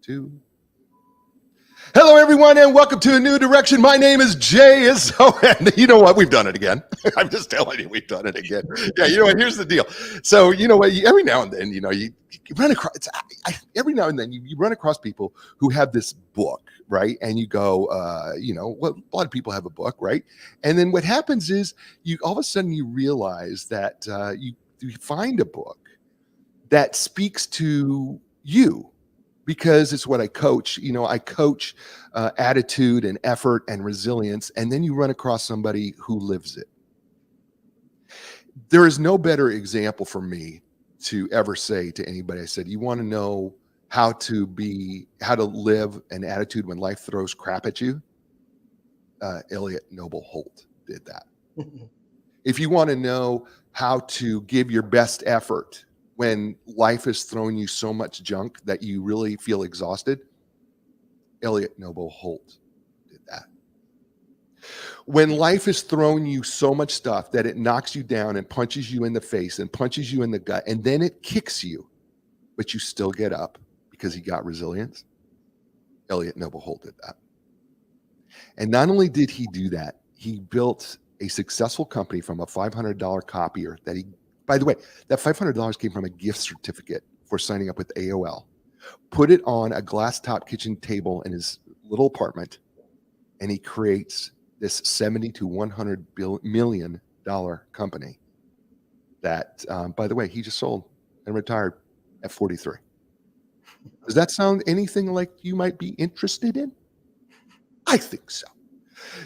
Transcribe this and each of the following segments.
2. Hello, everyone, and welcome to A New Direction. My name is Jay. And you know what? We've done it again. I'm just telling you, we've done it again. Yeah, you know what? Here's the deal. So, you know what? Every now and then, you run across, every now and then you run across people who have this book, right? And you go, well, a lot of people have a book, right? And then what happens is all of a sudden you realize that you find a book that speaks to you. Because it's what I coach. I coach attitude and effort and resilience, and then you run across somebody who lives it. There is no better example for me to ever say to anybody. I said, you want to know how to live an attitude when life throws crap at you? Elliott Noble-Holt did that. If you want to know how to give your best effort when life is throwing you so much junk that you really feel exhausted, Elliott Noble-Holt did that. When life is throwing you so much stuff that it knocks you down and punches you in the face and punches you in the gut, and then it kicks you, but you still get up because he got resilience, Elliott Noble-Holt did that. And not only did he do that, he built a successful company from a $500 copier that by the way, that $500 came from a gift certificate for signing up with AOL. Put it on a glass top kitchen table in his little apartment, and he creates this $70 to $100 million company that, by the way, he just sold and retired at 43. Does that sound anything like you might be interested in? I think so.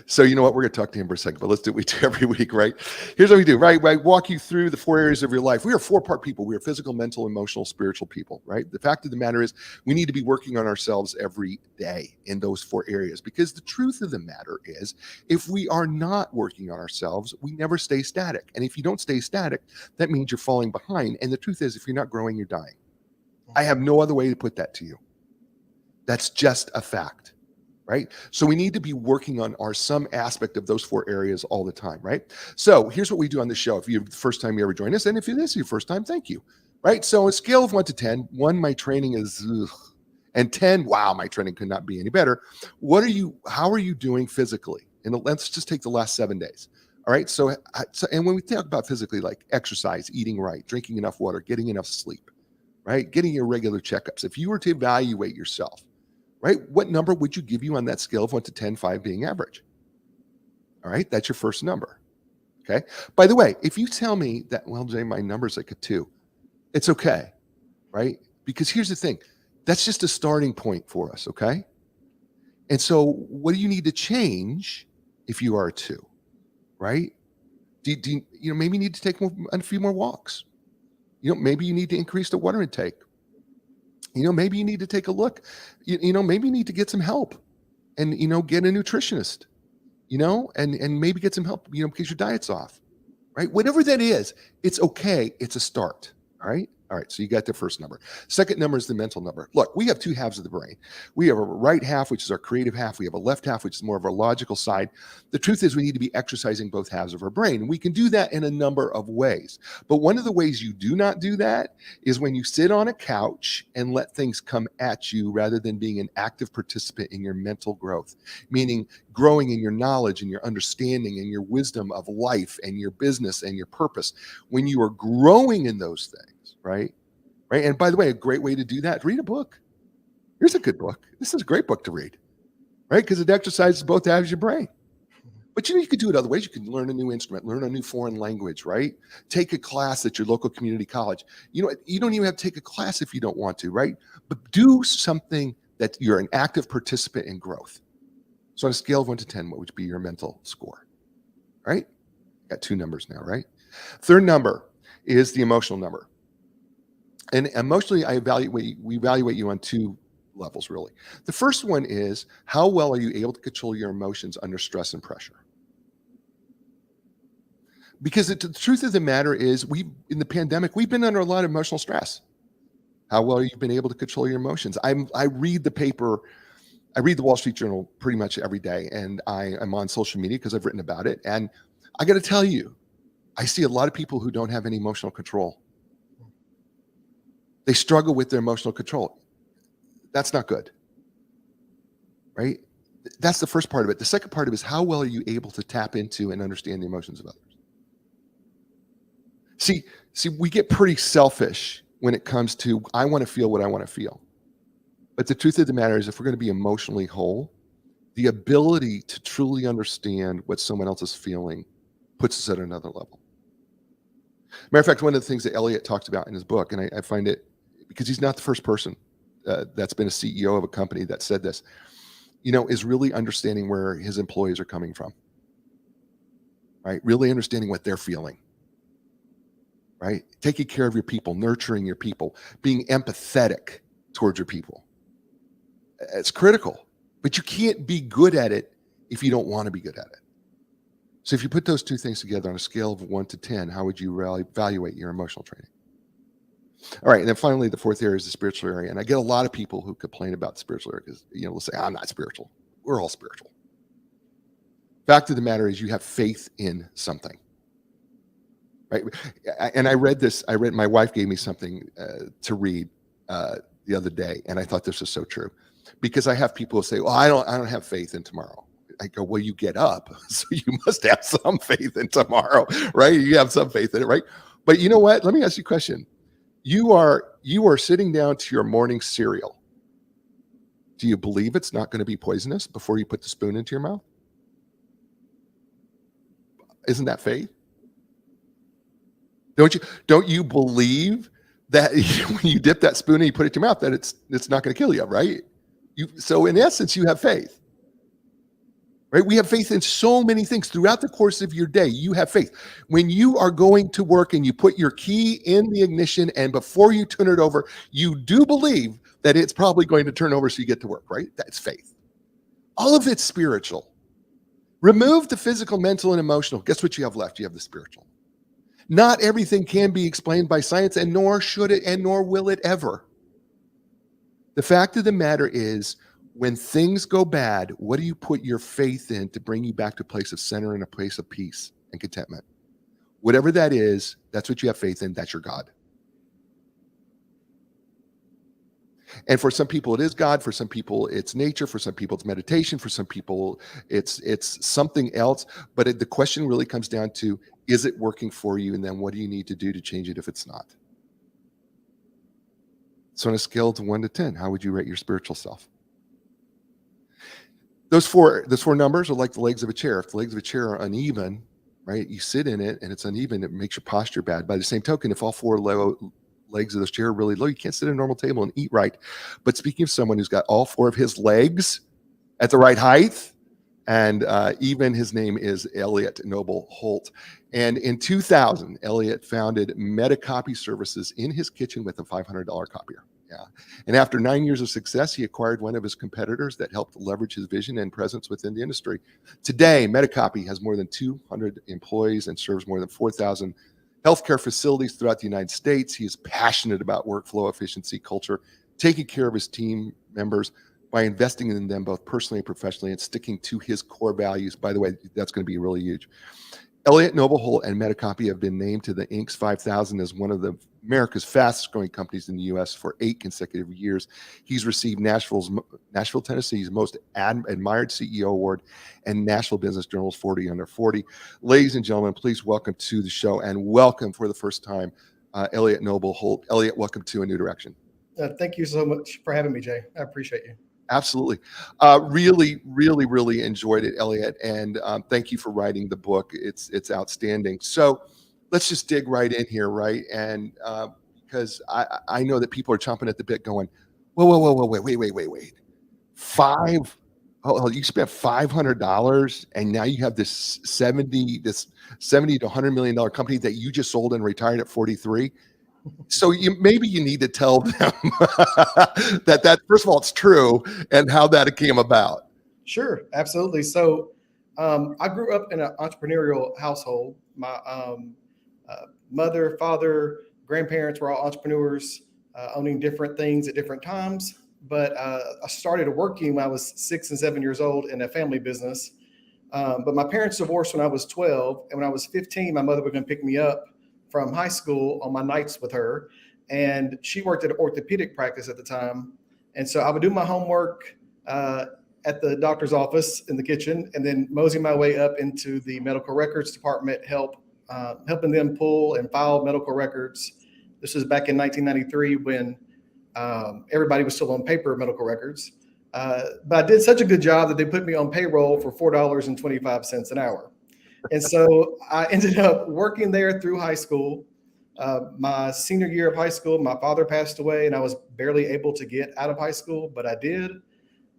So you know what? We're going to talk to him for a second, but let's do what we do every week, right? Here's what we do, right? Walk you through the 4 areas of your life. We are 4-part people. We are physical, mental, emotional, spiritual people, right? The fact of the matter is we need to be working on ourselves every day in those 4 areas, because the truth of the matter is if we are not working on ourselves, we never stay static. And if you don't stay static, that means you're falling behind. And the truth is if you're not growing, you're dying. I have no other way to put that to you. That's just a fact. Right? So we need to be working on some aspect of those 4 areas all the time, right? So here's what we do on the show. If you're the first time you ever join us, and if this is your first time, thank you, right? So on a scale of 1 to 10, 1, my training is, and 10, wow, my training could not be any better. How are you doing physically? And let's just take the last 7 days. All right. So, and when we talk about physically, like exercise, eating right, drinking enough water, getting enough sleep, right? Getting your regular checkups. If you were to evaluate yourself, right? What number would you give you on that scale of 1 to 10, 5 being average? All right, that's your first number. Okay. By the way, if you tell me that, well, Jay, my number's like a 2, it's okay, right? Because here's the thing, that's just a starting point for us, okay? And so what do you need to change if you are a 2, right? Do you maybe need to take a few more walks? Maybe you need to increase the water intake. Maybe you need to take a look, maybe you need to get some help and, get a nutritionist, and maybe get some help, because your diet's off, right? Whatever that is, it's okay. It's a start. All right. All right. So you got the first number. Second number is the mental number. Look, we have 2 halves of the brain. We have a right half, which is our creative half. We have a left half, which is more of our logical side. The truth is we need to be exercising both halves of our brain. And we can do that in a number of ways. But one of the ways you do not do that is when you sit on a couch and let things come at you rather than being an active participant in your mental growth, meaning growing in your knowledge and your understanding and your wisdom of life and your business and your purpose. When you are growing in those things, right? And by the way, a great way to do that, read a book. Here's a good book. This is a great book to read, right? Because it exercises both halves of your brain. But you could do it other ways. You can learn a new instrument, learn a new foreign language, right? Take a class at your local community college. You don't even have to take a class if you don't want to, right? But do something that you're an active participant in growth. So on a scale of 1 to 10, what would be your mental score, right? Got 2 numbers now, right? Third number is the emotional number. And emotionally, we evaluate you on 2 levels, really. The first one is how well are you able to control your emotions under stress and pressure? Because the truth of the matter is in the pandemic, we've been under a lot of emotional stress. How well have you been able to control your emotions? I read the paper, I read the Wall Street Journal pretty much every day, and I'm on social media because I've written about it. And I got to tell you, I see a lot of people who don't have any emotional control. They struggle with their emotional control. That's not good, right? That's the first part of it. The second part of it is how well are you able to tap into and understand the emotions of others? See, we get pretty selfish when it comes to, I want to feel what I want to feel. But the truth of the matter is, if we're going to be emotionally whole, the ability to truly understand what someone else is feeling puts us at another level. Matter of fact, one of the things that Elliot talks about in his book, and I find it, because he's not the first person that's been a CEO of a company that said this, is really understanding where his employees are coming from, right? Really understanding what they're feeling, right? Taking care of your people, nurturing your people, being empathetic towards your people. It's critical, but you can't be good at it if you don't want to be good at it. So if you put those two things together on a scale of 1 to 10, how would you evaluate your emotional training? All right, and then finally, the fourth area is the spiritual area. And I get a lot of people who complain about the spiritual area because, they'll say, I'm not spiritual. We're all spiritual. Fact of the matter is, you have faith in something, right? And I read, my wife gave me something to read the other day, and I thought this was so true. Because I have people who say, well, I don't have faith in tomorrow. I go, well, you get up, so you must have some faith in tomorrow, right? You have some faith in it, right? But you know what? Let me ask you a question. You are sitting down to your morning cereal. Do you believe it's not going to be poisonous before you put the spoon into your mouth? Isn't that faith? Don't you believe that when you dip that spoon and you put it in your mouth, that it's not going to kill you, right? So in essence, you have faith, right? We have faith in so many things throughout the course of your day. You have faith. When you are going to work and you put your key in the ignition, and before you turn it over, you do believe that it's probably going to turn over so you get to work, right? That's faith. All of it's spiritual. Remove the physical, mental, and emotional. Guess what you have left? You have the spiritual. Not everything can be explained by science, and nor should it, and nor will it ever. The fact of the matter is, when things go bad, what do you put your faith in to bring you back to a place of center and a place of peace and contentment? Whatever that is, that's what you have faith in. That's your God. And for some people, it is God. For some people, it's nature. For some people, it's meditation. For some people, it's something else. But the question really comes down to, is it working for you? And then what do you need to do to change it if it's not? So on a scale of 1 to 10, how would you rate your spiritual self? Those four numbers are like the legs of a chair. If the legs of a chair are uneven, right, you sit in it and it's uneven, it makes your posture bad. By the same token, if all four legs of this chair are really low, you can't sit at a normal table and eat right. But speaking of someone who's got all four of his legs at the right height, and even his name is Elliott Noble-Holt. And in 2000, Elliott founded MediCopy services in his kitchen with a $500 copier. Yeah. And after 9 years of success, he acquired one of his competitors that helped leverage his vision and presence within the industry. Today, MediCopy has more than 200 employees and serves more than 4,000 healthcare facilities throughout the United States. He is passionate about workflow efficiency, culture, taking care of his team members by investing in them both personally and professionally, and sticking to his core values. By the way, that's going to be really huge. Elliott Noble-Holt and MediCopy have been named to the Inc. 5000 as one of America's fastest growing companies in the U.S. for 8 consecutive years. He's received Nashville, Tennessee's most admired CEO award and Nashville Business Journal's 40 Under 40. Ladies and gentlemen, please welcome to the show, and welcome for the first time, Elliott Noble-Holt. Elliott, welcome to A New Direction. Thank you so much for having me, Jay. I appreciate you. Absolutely. Really enjoyed it, Elliott. And thank you for writing the book. It's outstanding. So let's just dig right in here, right? And because I know that people are chomping at the bit going, whoa, wait. You spent $500 and now you have this 70 to $100 million company that you just sold and retired at 43. So maybe you need to tell them that first of all, it's true, and how that came about. Sure, absolutely. So I grew up in an entrepreneurial household. My mother, father, grandparents were all entrepreneurs, owning different things at different times. But I started working when I was 6 and 7 years old in a family business. But my parents divorced when I was 12. And when I was 15, my mother was going to pick me up from high school on my nights with her. And she worked at an orthopedic practice at the time. And so I would do my homework at the doctor's office in the kitchen, and then mosey my way up into the medical records department, helping them pull and file medical records. This was back in 1993 when everybody was still on paper medical records. But I did such a good job that they put me on payroll for $4.25 an hour. And so I ended up working there through high school. My senior year of high school, my father passed away and I was barely able to get out of high school, but I did.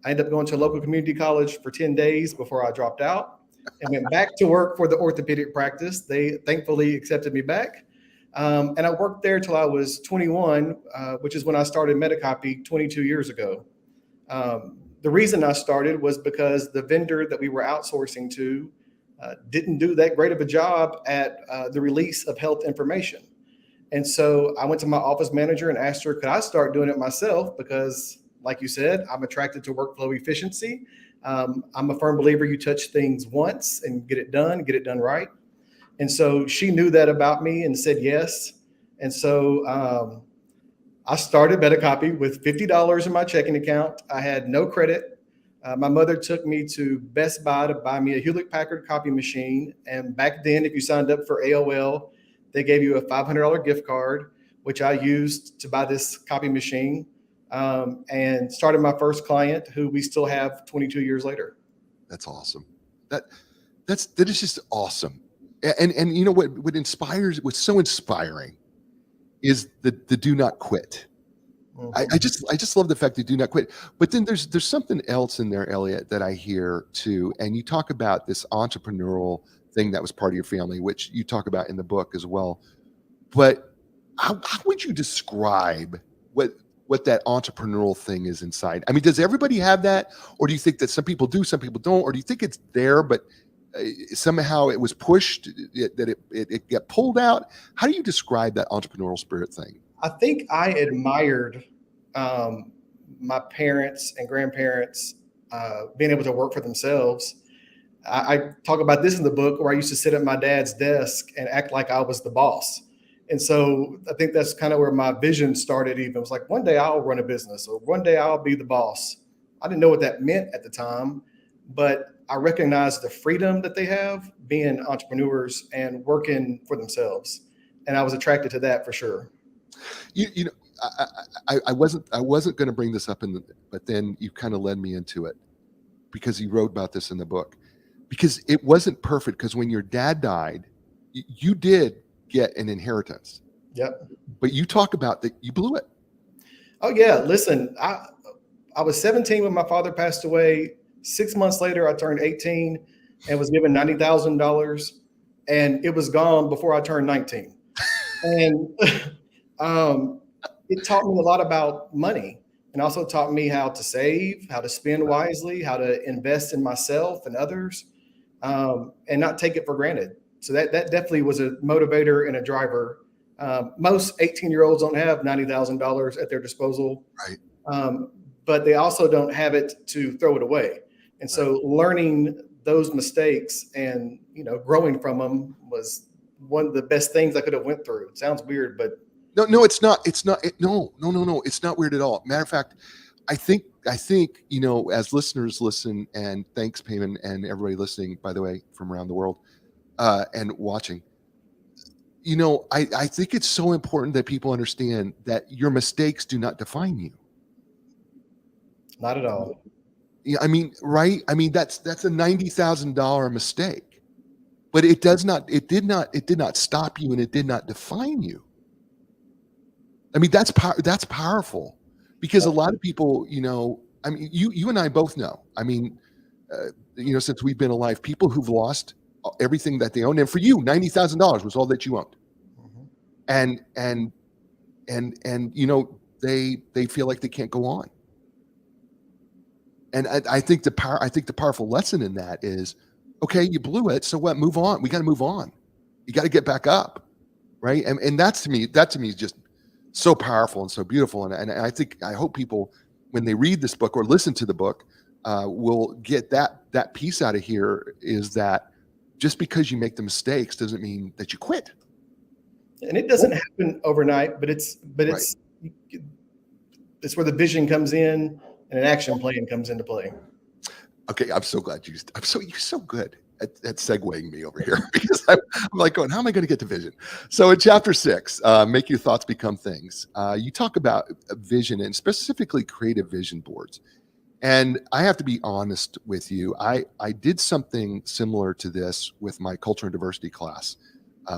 I ended up going to a local community college for 10 days before I dropped out and went back to work for the orthopedic practice. They thankfully accepted me back. And I worked there till I was 21, which is when I started MediCopy 22 years ago. The reason I started was because the vendor that we were outsourcing to didn't do that great of a job at the release of health information. And so I went to my office manager and asked her, could I start doing it myself? Because like you said, I'm attracted to workflow efficiency. I'm a firm believer you touch things once and get it done right. And so she knew that about me and said yes. And so I started MediCopy with $50 in my checking account. I had no credit. My mother took me to Best Buy to buy me a Hewlett-Packard copy machine. And back then, if you signed up for AOL, they gave you a $500 gift card, which I used to buy this copy machine, and started my first client, who we still have 22 years later. That's awesome. That is just awesome. And you know what inspires, what's so inspiring is the do not quit. Mm-hmm. I just love the fact that do not quit. But then there's something else in there, Elliot, that I hear too. And you talk about this entrepreneurial thing that was part of your family, which you talk about in the book as well. But how would you describe what that entrepreneurial thing is inside? I mean, does everybody have that? Or do you think that some people do, some people don't? Or do you think it's there, but somehow it was pushed, that it got pulled out? How do you describe that entrepreneurial spirit thing? I think I admired my parents and grandparents being able to work for themselves. I talk about this in the book, where I used to sit at my dad's desk and act like I was the boss. And so I think that's kind of where my vision started. Even it was like, one day I'll run a business, or one day I'll be the boss. I didn't know what that meant at the time, but I recognize the freedom that they have being entrepreneurs and working for themselves. And I was attracted to that for sure. You know, I wasn't going to bring this up but then you kind of led me into it, because you wrote about this in the book. Because it wasn't perfect, because when your dad died, you did get an inheritance. Yep. But you talk about that you blew it. Oh yeah. Listen, I was 17 when my father passed away. 6 months later, I turned 18 and was given $90,000, and it was gone before I turned 19. And it taught me a lot about money, and also taught me how to save, how to spend wisely, how to invest in myself and others, and not take it for granted. So that definitely was a motivator and a driver. Most 18-year-olds don't have $90,000 at their disposal, right? But they also don't have it to throw it away. And so learning those mistakes and, growing from them was one of the best things I could have went through. It sounds weird, but no, it's not. No. It's not weird at all. Matter of fact, I think, as listeners listen, and thanks, Payman, and everybody listening, by the way, from around the world, and watching, I think it's so important that people understand that your mistakes do not define you. Not at all. Yeah, I mean, right? I mean, that's a $90,000 mistake, but it did not stop you, and it did not define you. I mean, that's powerful, because a lot of people, I mean, you and I both know. I mean, since we've been alive, people who've lost everything that they own, and for you, $90,000 was all that you owned, mm-hmm. and they feel like they can't go on. And I think the powerful lesson in that is, okay, you blew it, so what? Move on. We got to move on. You got to get back up, right? And that to me is just so powerful and so beautiful. And I hope people, when they read this book or listen to the book, will get that piece out of here, is that just because you make the mistakes doesn't mean that you quit. And it doesn't happen overnight, but it's it's where the vision comes in and an action plan comes into play. Okay, I'm so glad you're so good at segueing me over here because I'm like going, how am I going to get to vision? So in chapter 6, make your thoughts become things. You talk about vision and specifically creative vision boards. And I have to be honest with you. I did something similar to this with my culture and diversity class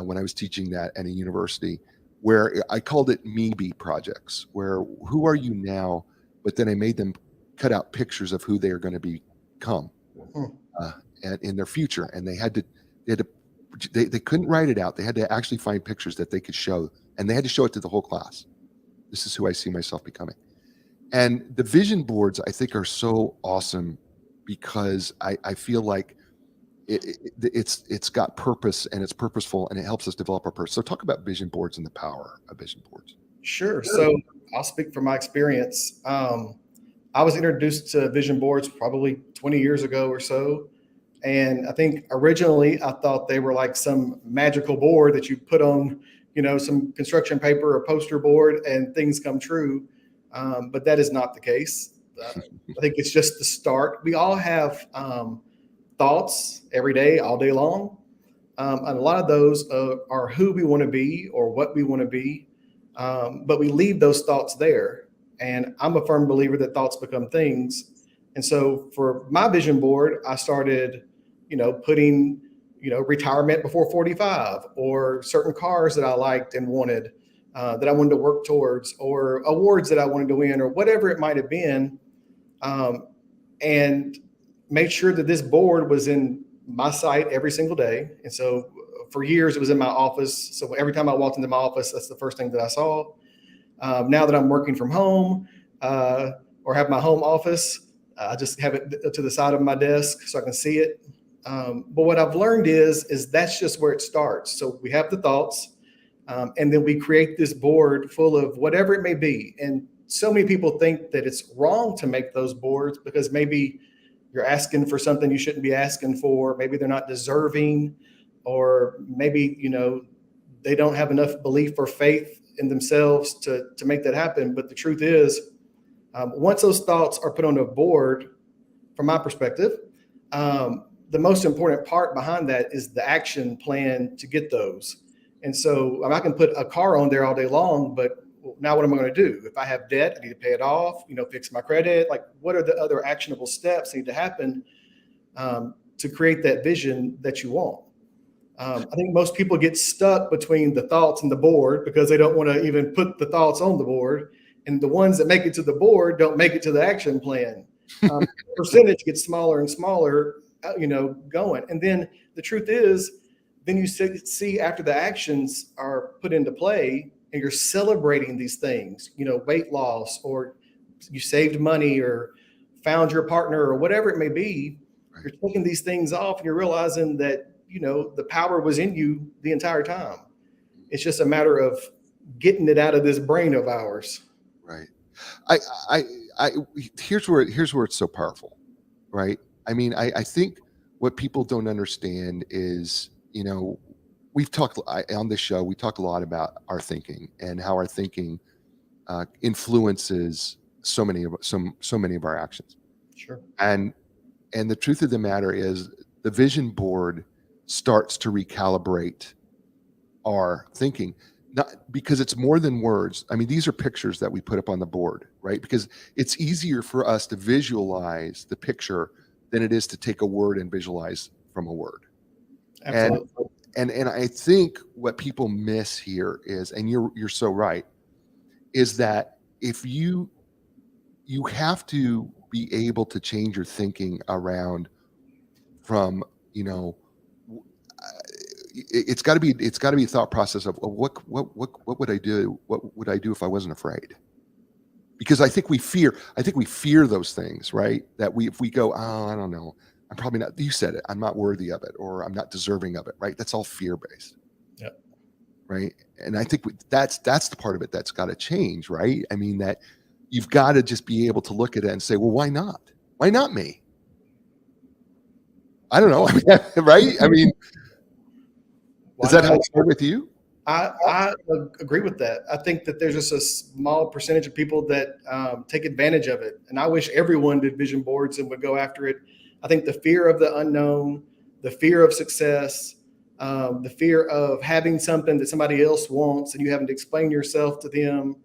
when I was teaching that at a university, where I called it me-be projects, where who are you now? But then I made them cut out pictures of who they are going to become and in their future. And they couldn't write it out. They had to actually find pictures that they could show, and they had to show it to the whole class. This is who I see myself becoming. And the vision boards, I think, are so awesome because I feel like it's got purpose and it's purposeful and it helps us develop our purpose. So talk about vision boards and the power of vision boards. Sure. So I'll speak from my experience. I was introduced to vision boards probably 20 years ago or so. And I think originally I thought they were like some magical board that you put on, some construction paper or poster board and things come true. But that is not the case. I think it's just the start. We all have thoughts every day, all day long. And a lot of those are who we want to be or what we want to be. But we leave those thoughts there. And I'm a firm believer that thoughts become things. And so for my vision board, I started, putting, retirement before 45 or certain cars that I liked and wanted. That I wanted to work towards, or awards that I wanted to win, or whatever it might have been, and made sure that this board was in my sight every single day. And so for years, it was in my office. So every time I walked into my office, that's the first thing that I saw. Now that I'm working from home or have my home office, I just have it to the side of my desk so I can see it. But what I've learned is that's just where it starts. So we have the thoughts. And then we create this board full of whatever it may be. And so many people think that it's wrong to make those boards because maybe you're asking for something you shouldn't be asking for. Maybe they're not deserving, or maybe, they don't have enough belief or faith in themselves to make that happen. But the truth is, once those thoughts are put on a board, from my perspective, the most important part behind that is the action plan to get those. And so I can put a car on there all day long, but now what am I going to do? If I have debt, I need to pay it off, fix my credit. Like, what are the other actionable steps that need to happen to create that vision that you want? I think most people get stuck between the thoughts and the board because they don't want to even put the thoughts on the board. And the ones that make it to the board don't make it to the action plan. Percentage gets smaller and smaller, going. And then the truth is, then you see after the actions are put into play and you're celebrating these things, weight loss, or you saved money or found your partner or whatever it may be. Right. You're taking these things off and you're realizing that, the power was in you the entire time. It's just a matter of getting it out of this brain of ours. Right. Here's where it's so powerful, right? I mean, I think what people don't understand is, we've talked on this show, we talk a lot about our thinking and how our thinking influences so many of our actions. Sure. And the truth of the matter is the vision board starts to recalibrate our thinking, not because it's more than words. I mean, these are pictures that we put up on the board, right? Because it's easier for us to visualize the picture than it is to take a word and visualize from a word. Absolutely. And I think what people miss here is, and you're so right, is that if you have to be able to change your thinking around from, it's got to be a thought process of what would I do? What would I do if I wasn't afraid? Because I think we fear those things, right? That if we go, oh, I don't know, I'm probably not, you said it, I'm not worthy of it, or I'm not deserving of it, right? That's all fear-based. Yeah. Right. And I think that's the part of it that's got to change, right? I mean, that you've got to just be able to look at it and say, well, why not? Why not me? I don't know. Right? I mean, is that how it started with you? I agree with that. I think that there's just a small percentage of people that take advantage of it. And I wish everyone did vision boards and would go after it. I think the fear of the unknown, the fear of success, the fear of having something that somebody else wants and you having to explain yourself to them.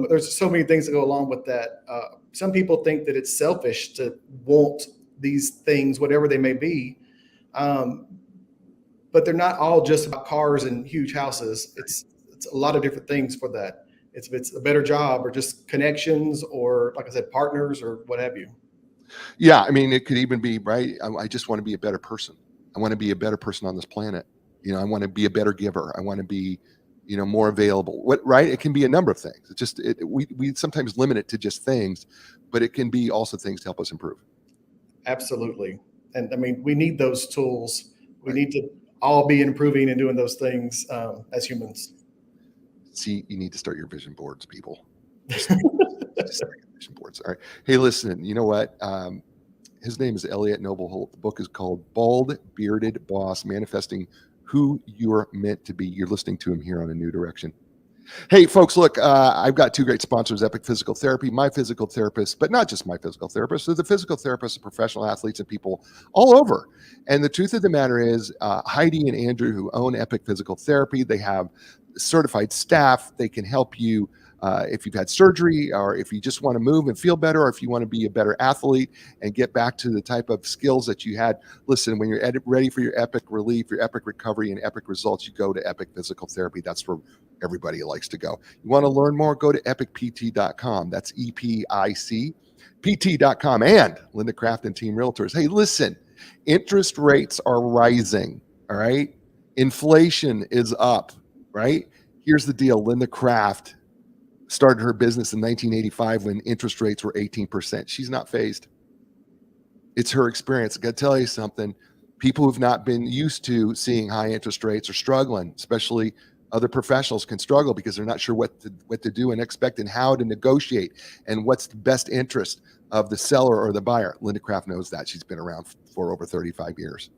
There's so many things that go along with that. Some people think that it's selfish to want these things, whatever they may be. But they're not all just about cars and huge houses. It's a lot of different things for that. It's a better job or just connections or, like I said, partners or what have you. Yeah, I mean, it could even be, right? I just want to be a better person. I want to be a better person on this planet. I want to be a better giver. I want to be, more available. Right? It can be a number of things. It's just we sometimes limit it to just things, but it can be also things to help us improve. Absolutely. And I mean, we need those tools. We need to all be improving and doing those things as humans. See, you need to start your vision boards, people. Just start your vision boards. All right. Hey, listen, you know what? His name is Elliott Noble-Holt. The book is called Bald Bearded Boss, Manifesting Who You're Meant to Be. You're listening to him here on A New Direction. Hey, folks, look, I've got two great sponsors, Epic Physical Therapy, my physical therapist, but not just my physical therapist. They're the physical therapists of professional athletes and people all over. And the truth of the matter is, Heidi and Andrew, who own Epic Physical Therapy, they have certified staff. They can help you if you've had surgery, or if you just want to move and feel better, or if you want to be a better athlete and get back to the type of skills that you had. Listen, when you're ready for your epic relief, your epic recovery, and epic results, you go to Epic Physical Therapy. That's where everybody likes to go. You want to learn more? Go to epicpt.com. That's EPIC, pt.com, and Linda Craft and Team Realtors. Hey, listen, interest rates are rising. All right. Inflation is up. Right. Here's the deal. Linda Craft started her business in 1985 when interest rates were 18%. She's not phased. It's her experience. I got to tell you something. People who've not been used to seeing high interest rates are struggling, especially other professionals can struggle because they're not sure what to do and expect and how to negotiate and what's the best interest of the seller or the buyer. Linda Craft knows that. She's been around for over 35 years.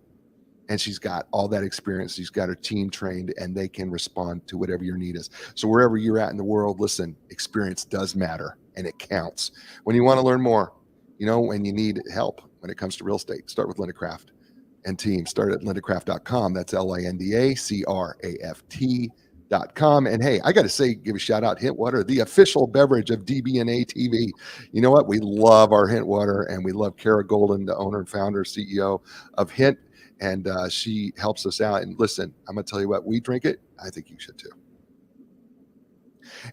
And she's got all that experience. She's got her team trained, and they can respond to whatever your need is. So wherever you're at in the world, listen, experience does matter, and it counts. When you want to learn more, when you need help when it comes to real estate, start with Linda Craft and team. Start at lindacraft.com. That's LINDACRAFT.com. And hey, I got to say, give a shout out, Hint Water, the official beverage of DBNA TV. You know what? We love our Hint Water, and we love Kara Golden, the owner and founder, CEO of Hint. And she helps us out. And listen, I'm going to tell you what, we drink it. I think you should too.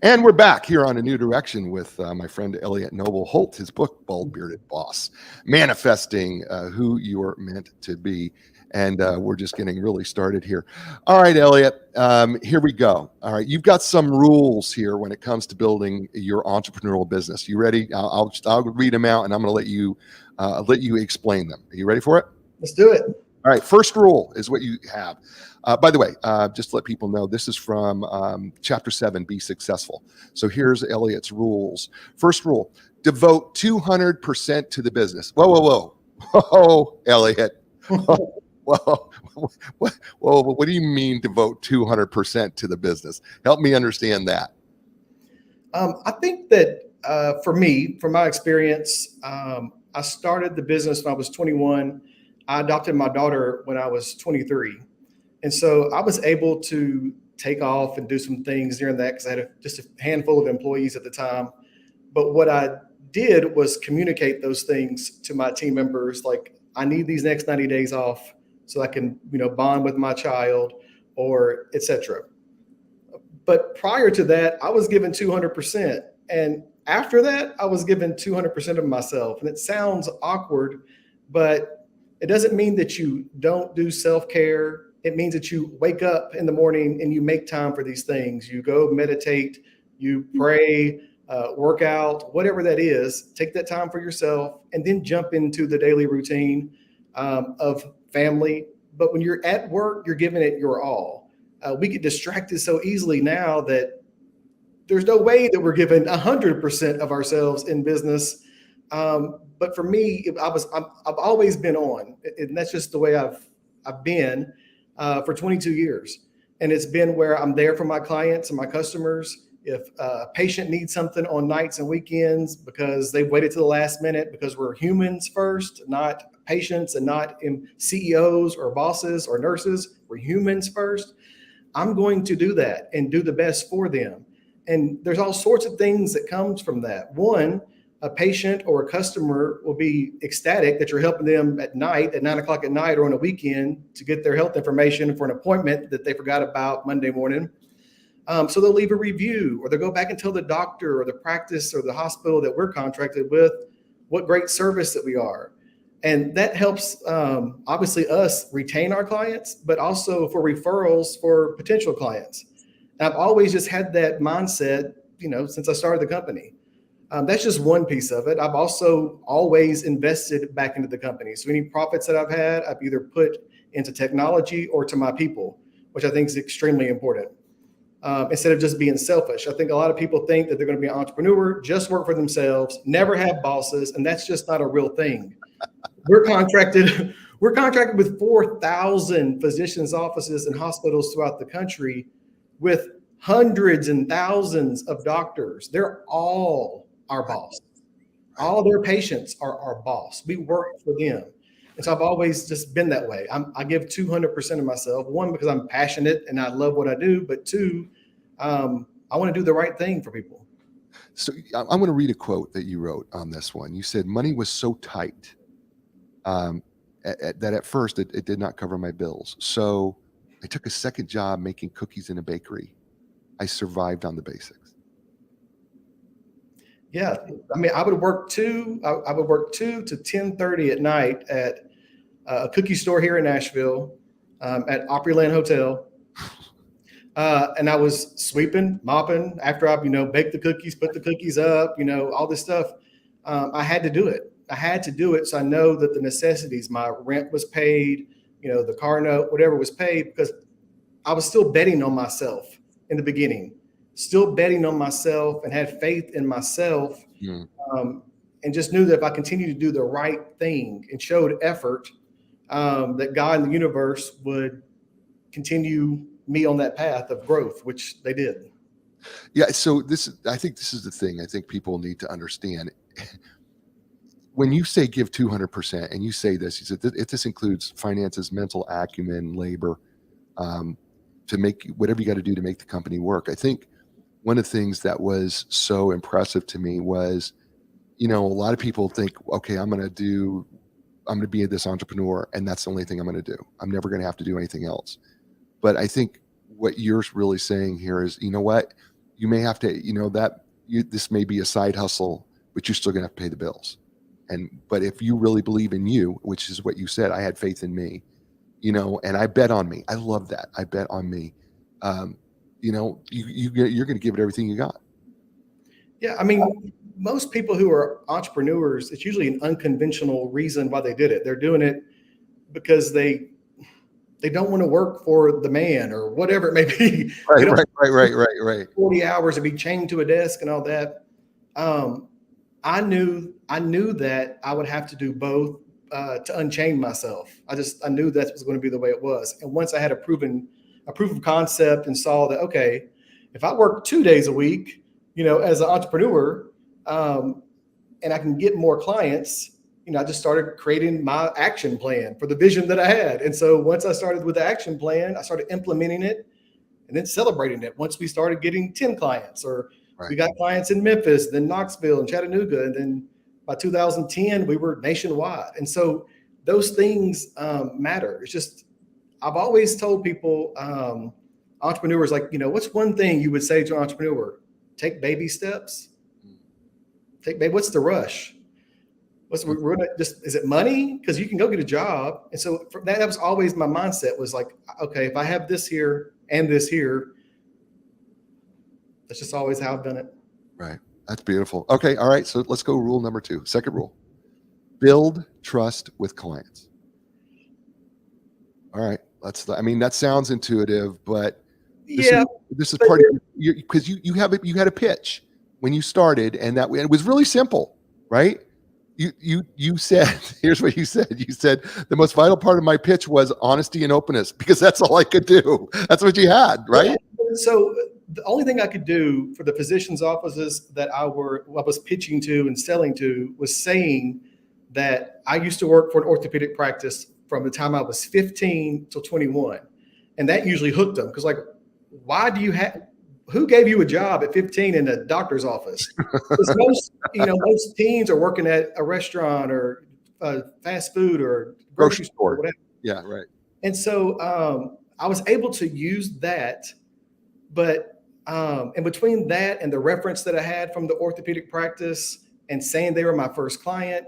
And we're back here on A New Direction with my friend Elliott Noble-Holt, his book, Bald Bearded Boss, Manifesting Who You're Meant to Be. And we're just getting really started here. All right, Elliott, here we go. All right, you've got some rules here when it comes to building your entrepreneurial business. You ready? I'll read them out, and I'm going to let you explain them. Are you ready for it? Let's do it. All right, first rule is what you have. By the way, just to let people know, this is from Chapter 7, Be Successful. So here's Elliott's rules. First rule, devote 200% to the business. Whoa, Elliott. Whoa, what do you mean devote 200% to the business? Help me understand that. I think that for me, from my experience, I started the business when I was 21. I adopted my daughter when I was 23. And so I was able to take off and do some things during that because I had just a handful of employees at the time. But what I did was communicate those things to my team members, like, I need these next 90 days off so I can, bond with my child, or et cetera. But prior to that, I was given 200%. And after that, I was given 200% of myself. And it sounds awkward, but it doesn't mean that you don't do self-care. It means that you wake up in the morning and you make time for these things. You go meditate, you pray, work out, whatever that is. Take that time for yourself and then jump into the daily routine of family. But when you're at work, you're giving it your all. We get distracted so easily now that there's no way that we're giving 100% of ourselves in business. But for me, I've always been on, and that's just the way I've been for 22 years. And it's been where I'm there for my clients and my customers. If a patient needs something on nights and weekends because they've waited to the last minute, because we're humans first, not patients and not CEOs or bosses or nurses, we're humans first. I'm going to do that and do the best for them. And there's all sorts of things that comes from that. One, a patient or a customer will be ecstatic that you're helping them at night, at 9 o'clock at night or on a weekend, to get their health information for an appointment that they forgot about Monday morning. So they'll leave a review, or they'll go back and tell the doctor or the practice or the hospital that we're contracted with what great service that we are. And that helps, obviously, us retain our clients, but also for referrals for potential clients. And I've always just had that mindset, since I started the company. That's just one piece of it. I've also always invested back into the company. So any profits that I've had, I've either put into technology or to my people, which I think is extremely important. Instead of just being selfish. I think a lot of people think that they're going to be an entrepreneur, just work for themselves, never have bosses, and that's just not a real thing. We're contracted with 4,000 physicians' offices and hospitals throughout the country, with hundreds and thousands of doctors. They're all our boss. All their patients are our boss. We work for them. And so I've always just been that way. I give 200% of myself. One, because I'm passionate and I love what I do. But two, I want to do the right thing for people. So I'm going to read a quote that you wrote on this one. You said, money was so tight that at first it did not cover my bills. So I took a second job making cookies in a bakery. I survived on the basics. Yeah. I mean, I would work 2 to 10:30 at night at a cookie store here in Nashville, at Opryland Hotel. And I was sweeping, mopping after I, baked the cookies, put the cookies up, all this stuff. I had to do it. So I know that the necessities, my rent was paid, the car note, whatever was paid, because I was still betting on myself in the beginning, still betting on myself and had faith in myself. And just knew that if I continued to do the right thing and showed effort, that God and the universe would continue me on that path of growth, which they did. Yeah. So I think this is the thing I think people need to understand. When you say give 200%, and you say this, you said this includes finances, mental acumen, labor, to make whatever you got to do to make the company work. I think one of the things that was so impressive to me was, a lot of people think, okay, I'm going to be this entrepreneur, and that's the only thing I'm going to do. I'm never going to have to do anything else. But I think what you're really saying here is, what, you may have to, this may be a side hustle, but you're still going to have to pay the bills. But if you really believe in you, which is what you said, I had faith in me, and I bet on me. I love that. I bet on me. You're going to give it everything you got. Yeah. I mean, most people who are entrepreneurs, it's usually an unconventional reason why they did it. They're doing it because they don't want to work for the man or whatever it may be. Right. 40 hours to be chained to a desk and all that. I knew that I would have to do both to unchain myself. I knew that was going to be the way it was. And once I had a proof of concept and saw that, okay, if I work 2 days a week, as an entrepreneur, and I can get more clients, I just started creating my action plan for the vision that I had. And so once I started with the action plan, I started implementing it and then celebrating it. Once we started getting 10 clients, or we got clients in Memphis, then Knoxville and Chattanooga. And then by 2010, we were nationwide. And so those things matter. It's just, I've always told people, entrepreneurs, like, what's one thing you would say to an entrepreneur? Take baby steps. What's the rush? Is it money? Because you can go get a job. And so that was always my mindset, was like, okay, if I have this here and this here, that's just always how I've done it. Right. That's beautiful. Okay. All right. So let's go rule number 2. Second rule: build trust with clients. All right. That sounds intuitive, but this is part of you, because you had a pitch when you started, and it was really simple, right? You said, here's what you said. You said the most vital part of my pitch was honesty and openness because that's all I could do. That's what you had, right? Yeah. So the only thing I could do for the physician's offices that I was pitching to and selling to was saying that I used to work for an orthopedic practice from the time I was 15 till 21. And that usually hooked them because, like, why do you have, who gave you a job at 15 in a doctor's office? Because most teens are working at a restaurant or fast food or grocery store or whatever. Yeah, right. And so I was able to use that, but in between that and the reference that I had from the orthopedic practice and saying they were my first client,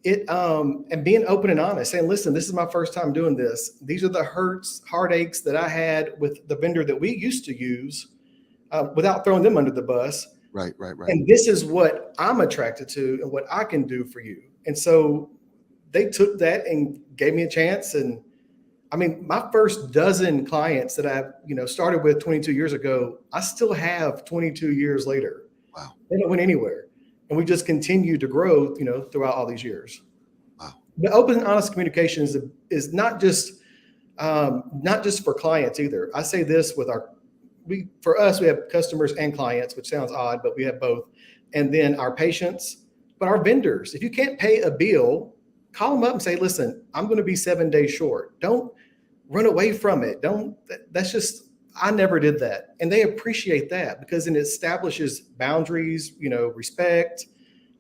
and being open and honest, saying, listen, this is my first time doing this. These are the heartaches that I had with the vendor that we used to use without throwing them under the bus. Right. And this is what I'm attracted to and what I can do for you. And so they took that and gave me a chance. And I mean, my first dozen clients that I started with 22 years ago, I still have 22 years later. Wow. They don't went anywhere. And we just continue to grow, throughout all these years. Wow. The open and honest communication is not just for clients either. I say this for us, we have customers and clients, which sounds odd, but we have both. And then our patients, but our vendors. If you can't pay a bill, call them up and say, listen, I'm going to be 7 days short. Don't run away from it. I never did that. And they appreciate that because it establishes boundaries, respect.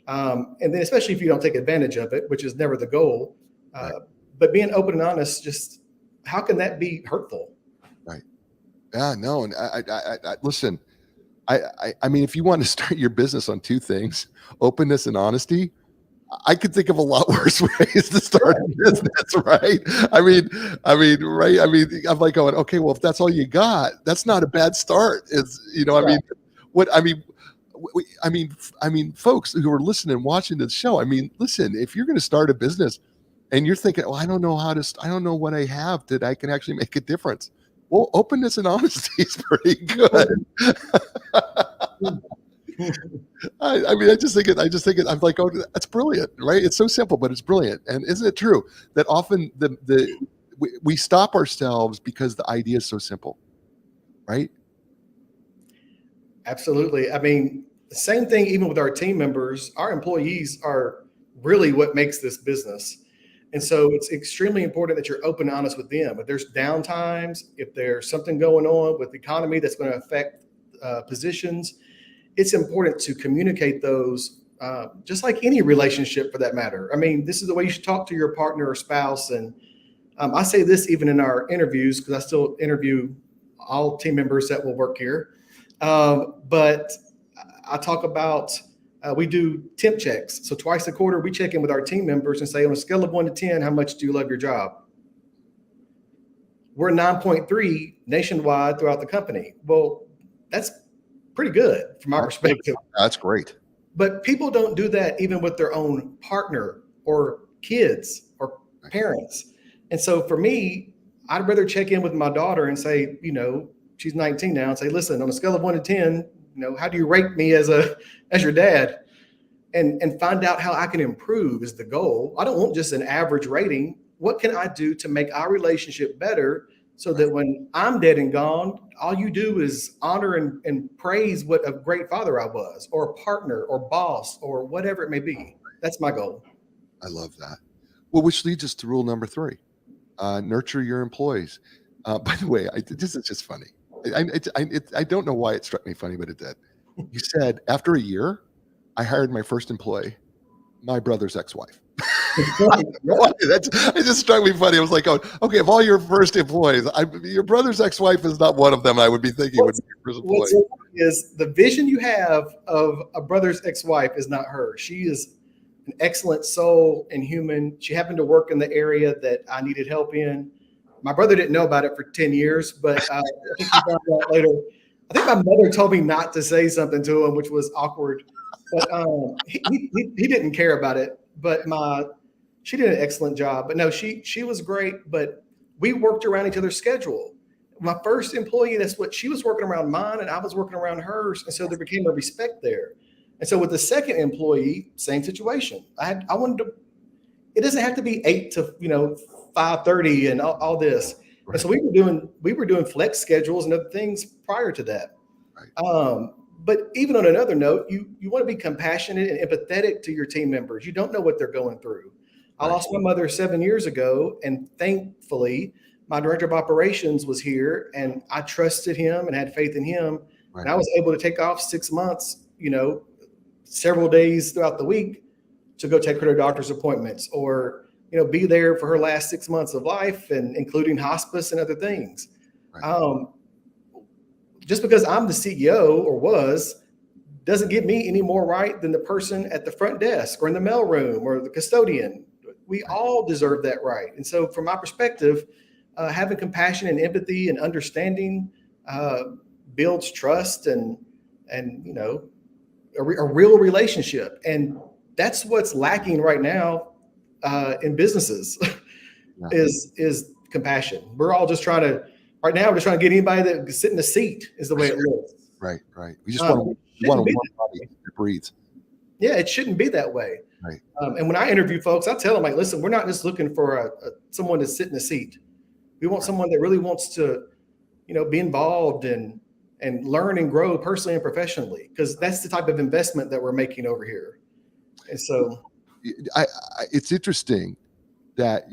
And then especially if you don't take advantage of it, which is never the goal. Right. But being open and honest, just how can that be hurtful? Right. Yeah, no. And I listen, I mean, if you want to start your business on two things, openness and honesty, I could think of a lot worse ways to start a business, right? I mean, right. I mean, I'm like going, okay, well, if that's all you got, that's not a bad start. It's, I mean, folks who are listening, watching this show, I mean, listen, if you're going to start a business and you're thinking, I don't know what I have that I can actually make a difference. Well, openness and honesty is pretty good. I just think it. I'm like, oh, that's brilliant, right? It's so simple, but it's brilliant. And isn't it true that often we stop ourselves because the idea is so simple, right? Absolutely. I mean, the same thing even with our team members. Our employees are really what makes this business. And so it's extremely important that you're open and honest with them. If there's downtimes, if there's something going on with the economy that's going to affect positions, it's important to communicate those, just like any relationship for that matter. I mean, this is the way you should talk to your partner or spouse. And I say this even in our interviews, because I still interview all team members that will work here. But I talk about, we do temp checks. So twice a quarter, we check in with our team members and say, on a scale of 1 to 10, how much do you love your job? We're 9.3 nationwide throughout the company. Well, that's pretty good from my perspective. That's great. But people don't do that even with their own partner or kids or parents. And so for me, I'd rather check in with my daughter and say, she's 19 now, and say, listen, on a scale of 1 to 10, how do you rate me as your dad? And find out how I can improve is the goal. I don't want just an average rating. What can I do to make our relationship better so that when I'm dead and gone, all you do is honor and praise what a great father I was, or a partner or boss or whatever it may be. That's my goal. I love that. Well, which leads us to rule number 3, nurture your employees. By the way, this is just funny. I don't know why it struck me funny, but it did. You said, after a year, I hired my first employee, my brother's ex-wife. It just struck me funny. I was like, okay, of all your first employees, your brother's ex-wife is not one of them I would be thinking would be your first employee. What's so funny is the vision you have of a brother's ex-wife is not her. She is an excellent soul and human. She happened to work in the area that I needed help in. My brother didn't know about it for 10 years, but I think he found out later. I think my mother told me not to say something to him, which was awkward. But he didn't care about it. But she did an excellent job. But no, she was great. But we worked around each other's schedule. My first employee, that's what she was working around mine, and I was working around hers, and so there became a respect there. And so with the second employee, same situation. I wanted to, it doesn't have to be 8 to 5:30 and all this. Right. And so we were doing flex schedules and other things prior to that. Right. But even on another note, you want to be compassionate and empathetic to your team members. You don't know what they're going through. I lost my mother 7 years ago, and thankfully, my director of operations was here, and I trusted him and had faith in him. Right. And I was able to take off 6 months, several days throughout the week to go take her to doctor's appointments or, be there for her last 6 months of life, and including hospice and other things. Right. Just because I'm the CEO or was, doesn't give me any more right than the person at the front desk or in the mailroom or the custodian. We all deserve that right. And so from my perspective, having compassion and empathy and understanding builds trust and a real relationship. And that's what's lacking right now in businesses is compassion. We're all just trying to get anybody that can sit in the seat is the way it looks. Right. We just want one body that breathes. Yeah, it shouldn't be that way. Right. And when I interview folks, I tell them, like, listen, we're not just looking for someone to sit in a seat. We want someone that really wants to, be involved and learn and grow personally and professionally, because that's the type of investment that we're making over here. And so, it's interesting that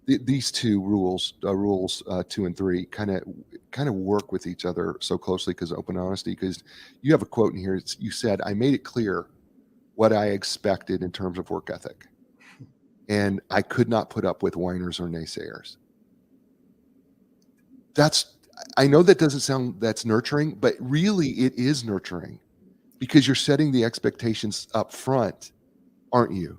these two rules 2 and 3, kind of work with each other so closely because of open honesty. Because you have a quote in here. You said, "I made it clear what I expected in terms of work ethic, and I could not put up with whiners or naysayers." I know that doesn't sound that's nurturing, but really it is nurturing because you're setting the expectations up front, aren't you?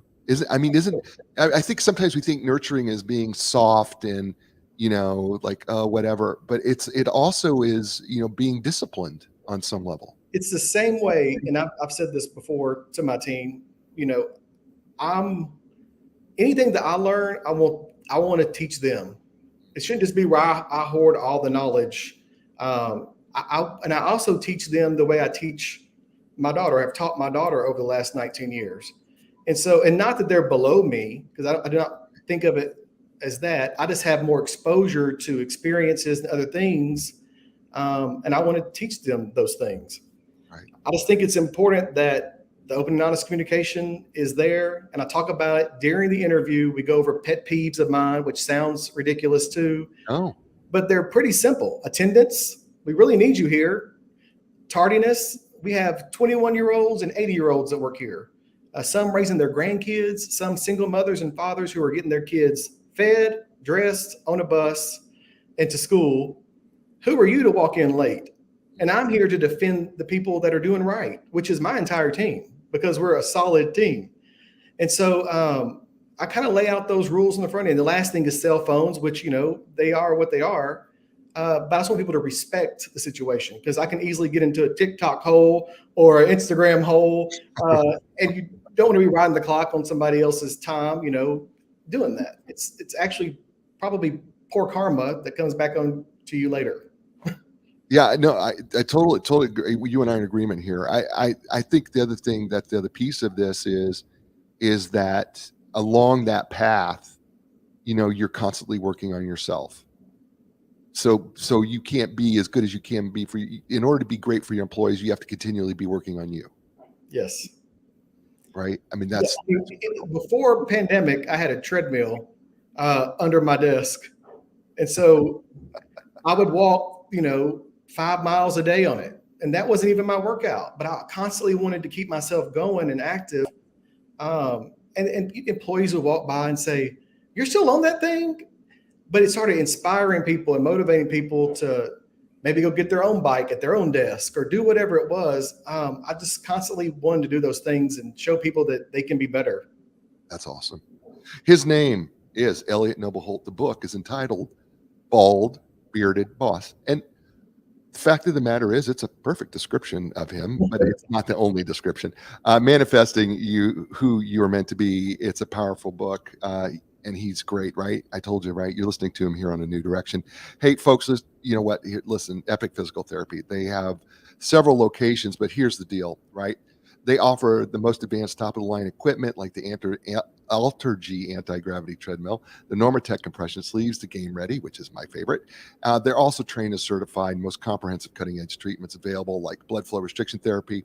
I think sometimes we think nurturing is being soft and, whatever, but it also is, being disciplined on some level. It's the same way. And I've said this before to my team, anything that I learn, I want to teach them. It shouldn't just be where I hoard all the knowledge. I also teach them the way I teach my daughter. I've taught my daughter over the last 19 years. And not that they're below me, because I do not think of it as that. I just have more exposure to experiences and other things. And I want to teach them those things. Right. I just think it's important that the open and honest communication is there. And I talk about it during the interview. We go over pet peeves of mine, which sounds ridiculous too. Oh. But they're pretty simple. Attendance, we really need you here. Tardiness, we have 21-year-olds and 80-year-olds that work here. Some raising their grandkids, some single mothers and fathers who are getting their kids fed, dressed, on a bus, and to school. Who are you to walk in late? And I'm here to defend the people that are doing right, which is my entire team, because we're a solid team. And so I kind of lay out those rules on the front end. The last thing is cell phones, which, they are what they are. But I just want people to respect the situation, because I can easily get into a TikTok hole or an Instagram hole. And you don't want to be riding the clock on somebody else's time, doing that. It's actually probably poor karma that comes back on to you later. Yeah, no, I totally agree. You and I are in agreement here. I think the other piece of this is that along that path, you're constantly working on yourself. So you can't be as good as you can be in order to be great for your employees. You have to continually be working on you. Yes. Right. That's before pandemic, I had a treadmill under my desk. And so I would walk, 5 miles a day on it. And that wasn't even my workout, but I constantly wanted to keep myself going and active. And employees would walk by and say, "You're still on that thing?" But it started inspiring people and motivating people to maybe go get their own bike at their own desk or do whatever it was. I just constantly wanted to do those things and show people that they can be better. That's awesome. His name is Elliott Noble-Holt. The book is entitled Bald Bearded Boss. And the fact of the matter is, it's a perfect description of him, but it's not the only description. Manifesting who you are meant to be. It's a powerful book. And he's great, right? I told you, right? You're listening to him here on A New Direction. Hey, folks, you know what? Listen, Epic Physical Therapy. They have several locations, but here's the deal, right? They offer the most advanced top-of-the-line equipment like the Altergy anti-gravity treadmill, the Normatec compression sleeves, the Game Ready, which is my favorite. They're also trained and certified, most comprehensive cutting-edge treatments available like blood flow restriction therapy,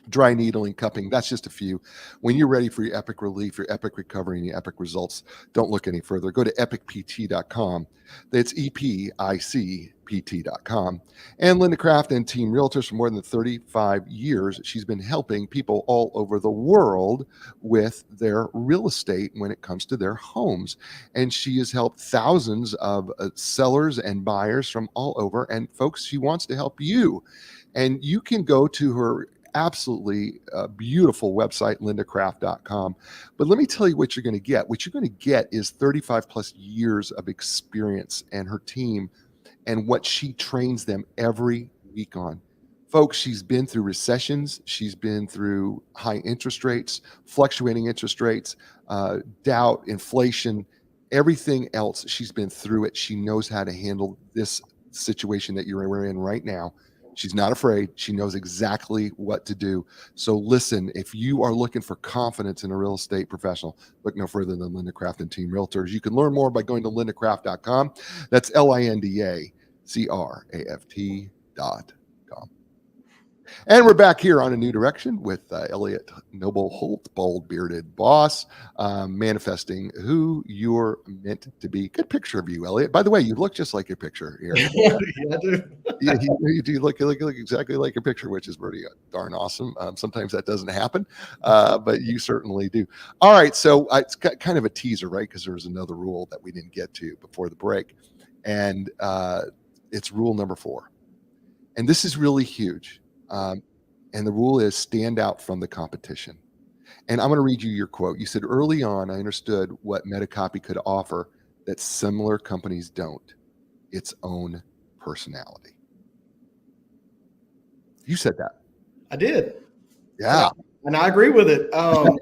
dry needling, cupping. That's just a few. When you're ready for your epic relief, your epic recovery, and your epic results, don't look any further. Go to epicpt.com. That's EPICPT.com. And Linda Kraft and Team Realtors for more than 35 years. She's been helping people all over the world with their real estate when it comes to their homes. And she has helped thousands of sellers and buyers from all over. And folks, she wants to help you. And you can go to her absolutely beautiful website, lindacraft.com. But let me tell you what you're going to get. What you're going to get is 35 plus years of experience and her team and what she trains them every week on. Folks, she's been through recessions. She's been through high interest rates, fluctuating interest rates, doubt, inflation, everything else. She's been through it. She knows how to handle this situation that you're in right now. She's not afraid. She knows exactly what to do. So listen, if you are looking for confidence in a real estate professional, look no further than Linda Kraft and Team Realtors. You can learn more by going to lindacraft.com. That's LINDACRAFT.com. And we're back here on A New Direction with Elliott Noble-Holt, bald-bearded boss, manifesting who you're meant to be. Good picture of you, Elliott. By the way, you look just like your picture here. Yeah, I do. You do look exactly like your picture, which is pretty darn awesome. Sometimes that doesn't happen, but you certainly do. All right, so it's kind of a teaser, right? Because there was another rule that we didn't get to before the break, and it's rule number 4. And this is really huge. And the rule is stand out from the competition. And I'm going to read you your quote. You said, early on, I understood what MediCopy could offer that similar companies don't: its own personality. You said that. I did. Yeah. And I agree with it. I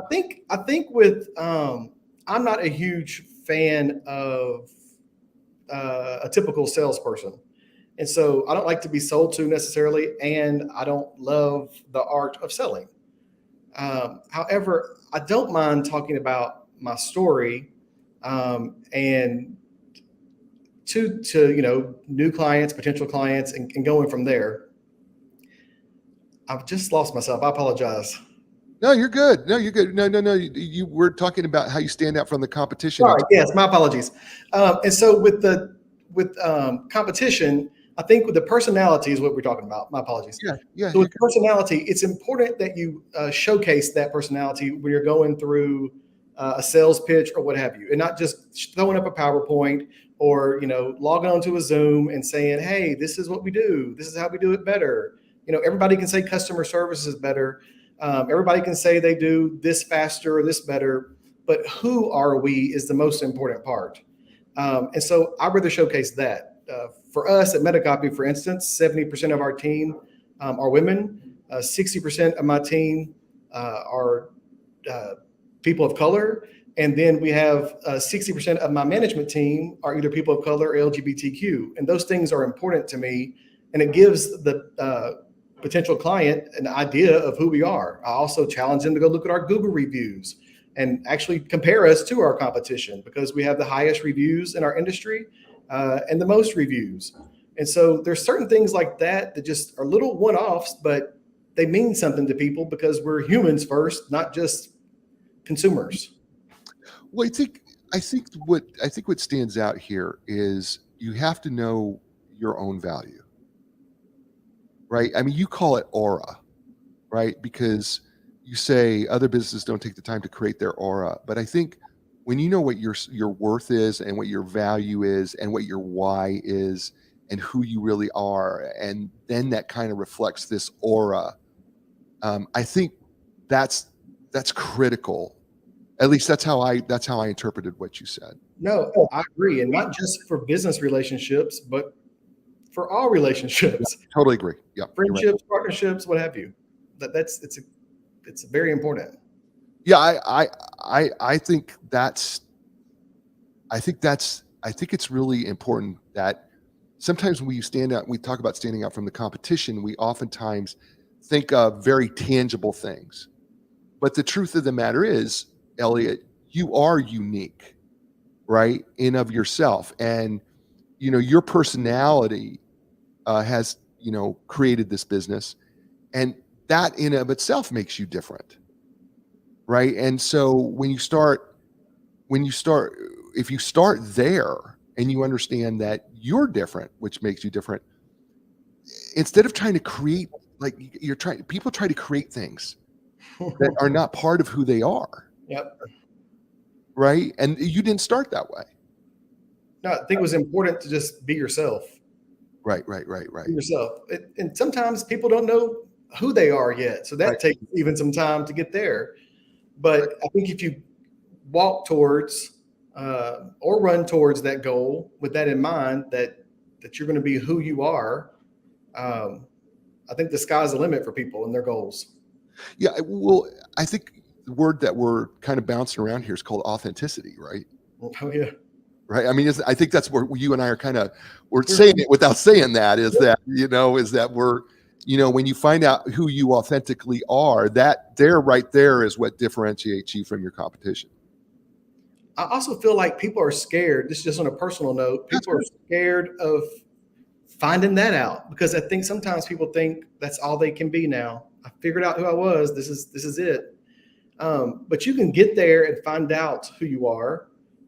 think with I'm not a huge fan of a typical salesperson. And so I don't like to be sold to necessarily, and I don't love the art of selling. However, I don't mind talking about my story and to new clients, potential clients, and going from there. I've just lost myself. I apologize. No, you're good. No, you're good. No. You were talking about how you stand out from the competition. Sorry, yes, my apologies. And so with competition, I think with the personality is what we're talking about. My apologies. Yeah. So with personality, it's important that you showcase that personality when you're going through a sales pitch or what have you, and not just throwing up a PowerPoint or logging onto a Zoom and saying, "Hey, this is what we do. This is how we do it better." Everybody can say customer service is better. Everybody can say they do this faster or this better, but who are we is the most important part. And so I'd rather showcase that. For us at MediCopy, for instance, 70% of our team are women. 60% of my team are people of color. And then we have 60% of my management team are either people of color or LGBTQ. And those things are important to me. And it gives the potential client an idea of who we are. I also challenge them to go look at our Google reviews and actually compare us to our competition, because we have the highest reviews in our industry and the most reviews. And so there's certain things like that that just are little one-offs, but they mean something to people because we're humans first, not just consumers. Well, I think what stands out here is you have to know your own value. Right? I mean, you call it aura, right? Because you say other businesses don't take the time to create their aura. But I think when you know what your worth is and what your value is and what your why is and who you really are, and then that kind of reflects this aura, I think that's critical. At least that's how I interpreted what you said. No, I agree. And not just for business relationships, but for all relationships. Yeah, totally agree. Yeah. Friendships, partnerships, what have you. It's very important. Yeah, I think it's really important that sometimes when you stand out, we talk about standing out from the competition, we oftentimes think of very tangible things. But the truth of the matter is, Elliot, you are unique, right? In of yourself. And, your personality has, created this business. And that in of itself makes you different, right? And so if you start there and you understand that you're different, which makes you different, instead of trying to create, people try to create things that are not part of who they are. Yep. Right. And you didn't start that way. No, I think it was important to just be yourself. Right. Be yourself. And sometimes people don't know who they are yet. So that takes even some time to get there. But I think if you walk towards or run towards that goal with that in mind, that you're going to be who you are, I think the sky's the limit for people and their goals. Yeah. Well, I think the word that we're kind of bouncing around here is called authenticity, right? Oh, yeah. Right. I mean, I think that's where you and I are we're saying it without saying that, is that we're, when you find out who you authentically are, that right there is what differentiates you from your competition. I also feel like people are scared. This is just on a personal note. People are scared of finding that out, because I think sometimes people think that's all they can be now. I figured out who I was. This is it. But you can get there and find out who you are,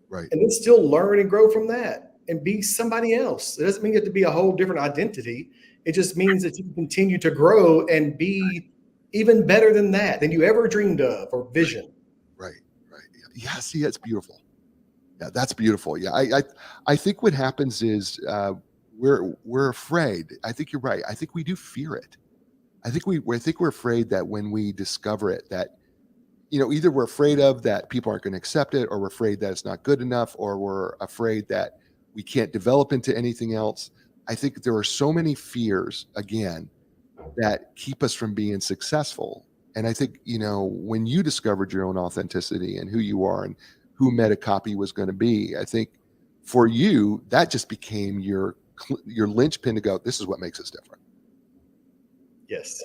right? And then still learn and grow from that and be somebody else. It doesn't mean you have to be a whole different identity. It just means that you can continue to grow and be even better than you ever dreamed of or vision. Right. Yeah. See, that's beautiful. Yeah, that's beautiful. Yeah, I think what happens is we're afraid. I think you're right. I think we do fear it. I think we're afraid that when we discover it, that either we're afraid of that people aren't going to accept it, or we're afraid that it's not good enough, or we're afraid that we can't develop into anything else. I think there are so many fears, again, that keep us from being successful. And I think, when you discovered your own authenticity and who you are and who MediCopy was going to be, I think for you, that just became your linchpin to go, this is what makes us different. Yes.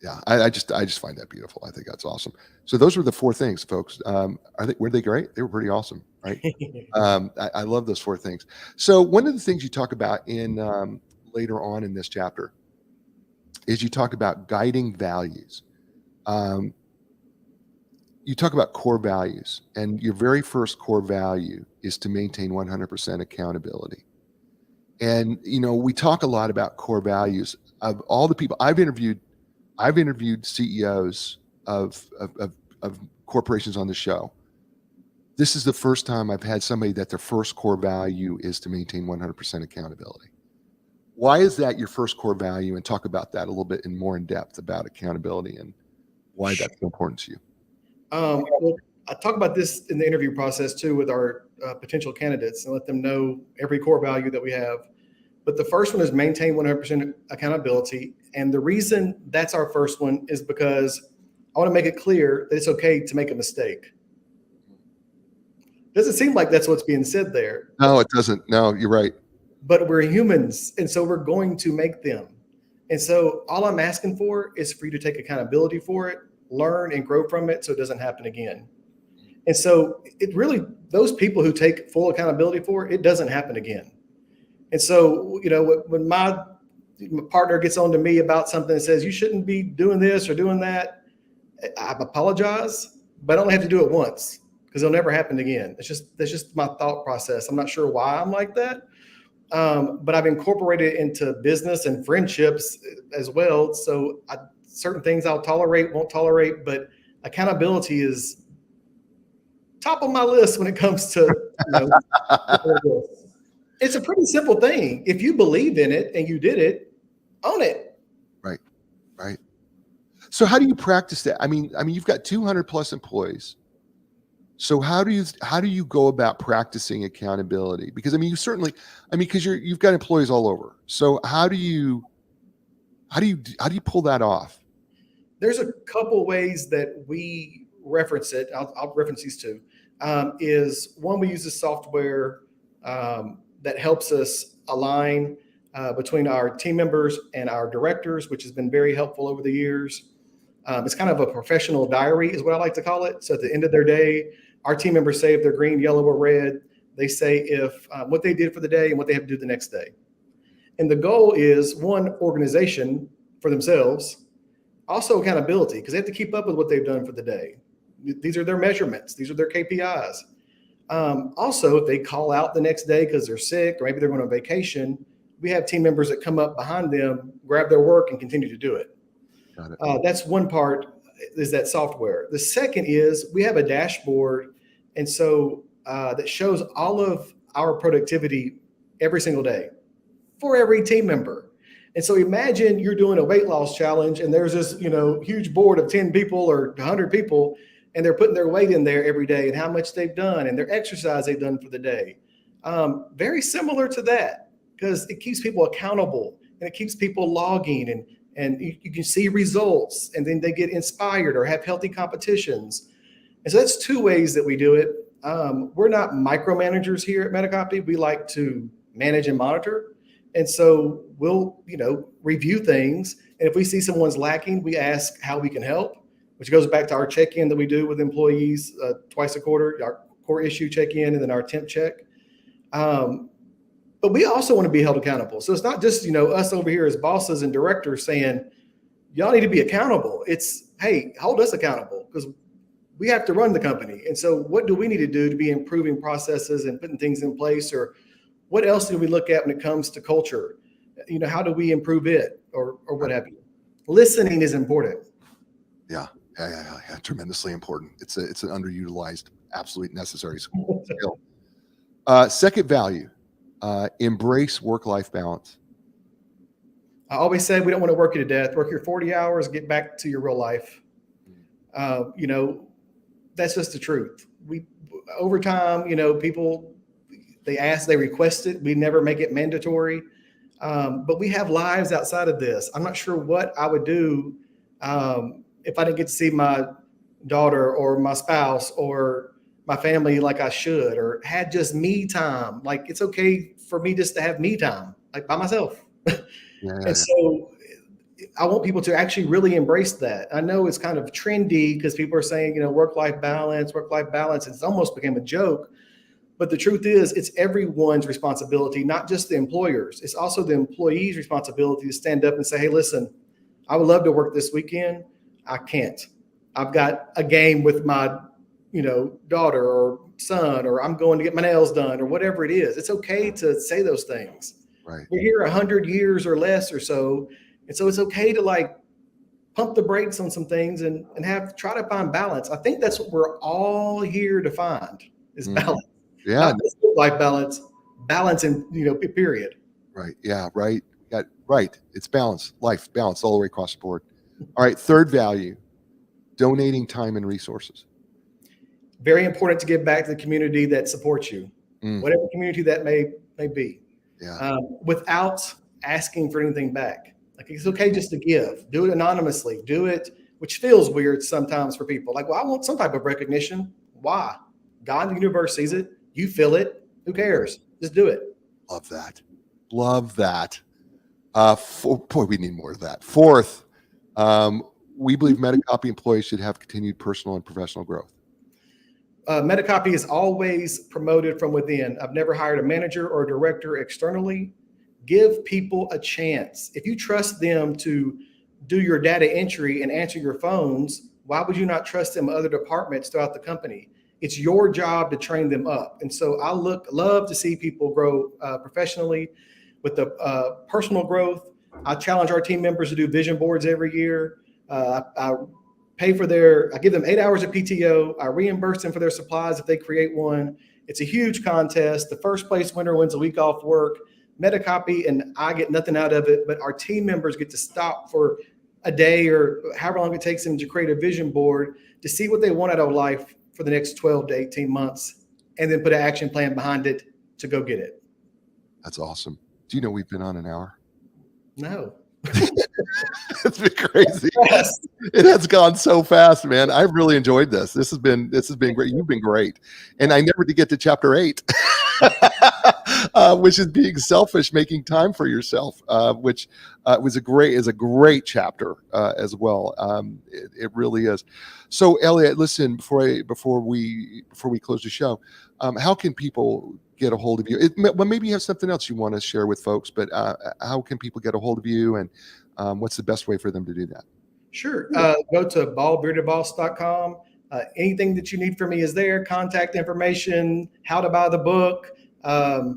Yeah. I just find that beautiful. I think that's awesome. So those were the 4 things, folks. Were they great? They were pretty awesome, right? I love those 4 things. So one of the things you talk about in later on in this chapter is you talk about guiding values. You talk about core values, and your very first core value is to maintain 100% accountability. And, we talk a lot about core values. Of all the people I've interviewed CEOs of corporations on the show. This is the first time I've had somebody that their first core value is to maintain 100% accountability. Why is that your first core value? And talk about that a little bit more in depth about accountability and why that's so important to you. Well, I talk about this in the interview process too with our potential candidates, and let them know every core value that we have. But the first one is maintain 100% accountability. And the reason that's our first one is because I want to make it clear that it's okay to make a mistake. Doesn't seem like that's what's being said there. No, it doesn't. No, you're right. But we're humans, and so we're going to make them. And so all I'm asking for is for you to take accountability for it, learn and grow from it so it doesn't happen again. And so it really, those people who take full accountability for it, it doesn't happen again. And so, when my partner gets on to me about something and says, you shouldn't be doing this or doing that, I apologize, but I only have to do it once because it'll never happen again. That's just my thought process. I'm not sure why I'm like that. But I've incorporated it into business and friendships as well. So certain things I'll tolerate, won't tolerate, but accountability is top of my list when it comes to, it's a pretty simple thing. If you believe in it and you did it, own it. Right. So how do you practice that? I mean, you've got 200 plus employees. So how do you go about practicing accountability? Because because you've got employees all over. So how do you pull that off? There's a couple ways that we reference it. I'll reference these two. Is one, we use a software that helps us align between our team members and our directors, which has been very helpful over the years. It's kind of a professional diary is what I like to call it. So at the end of their day, our team members say if they're green, yellow, or red. They say if what they did for the day and what they have to do the next day. And the goal is, one, organization for themselves, also accountability, because they have to keep up with what they've done for the day. These are their measurements. These are their KPIs. Also, if they call out the next day because they're sick or maybe they're going on vacation, we have team members that come up behind them, grab their work, and continue to do it. Got it. That's one part, is that software. The second is we have a dashboard, and so that shows all of our productivity every single day for every team member. And so imagine you're doing a weight loss challenge and there's this, huge board of 10 people or 100 people, and they're putting their weight in there every day and how much they've done and their exercise they've done for the day. Very similar to that, because it keeps people accountable and it keeps people logging, and you can see results, and then they get inspired or have healthy competitions. And so that's two ways that we do it. We're not micromanagers here at MediCopy. We like to manage and monitor. And so we'll, review things. And if we see someone's lacking, we ask how we can help, which goes back to our check-in that we do with employees twice a quarter, our core issue check-in and then our temp check. But we also want to be held accountable. So it's not just, us over here as bosses and directors saying, y'all need to be accountable. It's, hey, hold us accountable, because we have to run the company. And so what do we need to do to be improving processes and putting things in place? Or what else do we look at when it comes to culture? How do we improve it, or what have you? Listening is important. Yeah. Tremendously important. It's an underutilized, absolutely necessary skill. Second value, embrace work-life balance. I always say we don't want to work you to death. Work your 40 hours, get back to your real life. That's just the truth. Over time, people, they ask, they request it. We never make it mandatory. But we have lives outside of this. I'm not sure what I would do if I didn't get to see my daughter or my spouse or my family like I should, or had just me time. Like, it's okay for me just to have me time, like by myself. So I want people to actually really embrace that. I know it's kind of trendy because people are saying, work-life balance. It's almost became a joke. But the truth is, it's everyone's responsibility, not just the employers. It's also the employees' responsibility to stand up and say, hey, listen, I would love to work this weekend. I can't. I've got a game with my, daughter or son, or I'm going to get my nails done, or whatever it is. It's okay to say those things. Right. We're here 100 years or less or so. And so it's okay to pump the brakes on some things and try to find balance. I think that's what we're all here to find, is balance. Yeah. Not just life balance in, period. Right. Yeah. Right. Right. It's balance, life balance all the way across the board. All right. Third value, donating time and resources. Very important to give back to the community that supports you, whatever community that may be, without asking for anything back. Like, it's okay just to give. Do it anonymously. Do it, which feels weird sometimes for people. Like, well, I want some type of recognition. Why? God in the universe sees it. You feel it. Who cares? Just do it. Love that. We need more of that. Fourth, we believe MediCopy employees should have continued personal and professional growth. MediCopy is always promoted from within. I've never hired a manager or a director externally. Give people a chance. If you trust them to do your data entry and answer your phones, why would you not trust them in other departments throughout the company? It's your job to train them up. And so I love to see people grow professionally. With the personal growth, I challenge our team members to do vision boards every year. I give them 8 hours of PTO. I reimburse them for their supplies if they create one. It's a huge contest. The first place winner wins a week off work. MediCopy and I get nothing out of it, but our team members get to stop for a day or however long it takes them to create a vision board to see what they want out of life for the next 12 to 18 months, and then put an action plan behind it to go get it. That's awesome. Do you know we've been on an hour? No. It's been crazy. Yes. It has gone so fast, man. I've really enjoyed this. This has been great. You've been great. And I never did get to chapter 8. which is being selfish, making time for yourself, which is a great chapter as well. It really is. So, Elliot, listen, before we close the show, how can people get a hold of you? Well, maybe you have something else you want to share with folks, but how can people get a hold of you, and what's the best way for them to do that? Sure. Go to baldbeardedboss.com. Anything that you need from me is there. Contact information, how to buy the book, my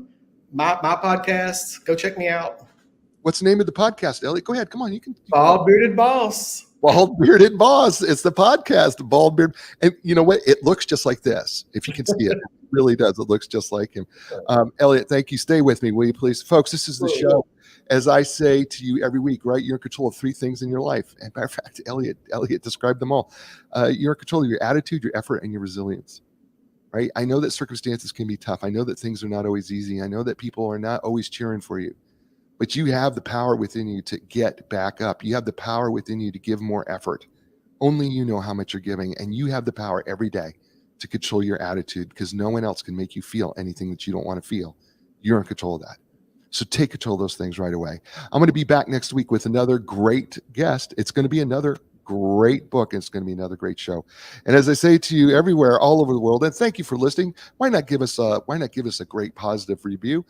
podcast. Go check me out. What's the name of the podcast, Elliot? Go ahead. Come on. You can. Bald Bearded Boss. Bald Bearded Boss. It's the podcast, Bald Beard. And you know what? It looks just like this. If you can see it, it really does. It looks just like him. Elliot, thank you. Stay with me, will you please? Folks, this is the show. As I say to you every week, right? You're in control of 3 things in your life. And matter of fact, Elliot described them all. You're in control of your attitude, your effort, and your resilience, right? I know that circumstances can be tough. I know that things are not always easy. I know that people are not always cheering for you, but you have the power within you to get back up. You have the power within you to give more effort. Only you know how much you're giving, and you have the power every day to control your attitude, because no one else can make you feel anything that you don't want to feel. You're in control of that. So take control of those things right away. I'm going to be back next week with another great guest. It's going to be another great book. And it's going to be another great show. And as I say to you everywhere, all over the world, and thank you for listening. Why not give us a great positive review?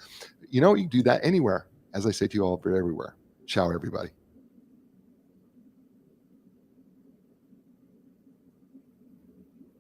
You know, you can do that anywhere. As I say to you all everywhere. Ciao, everybody.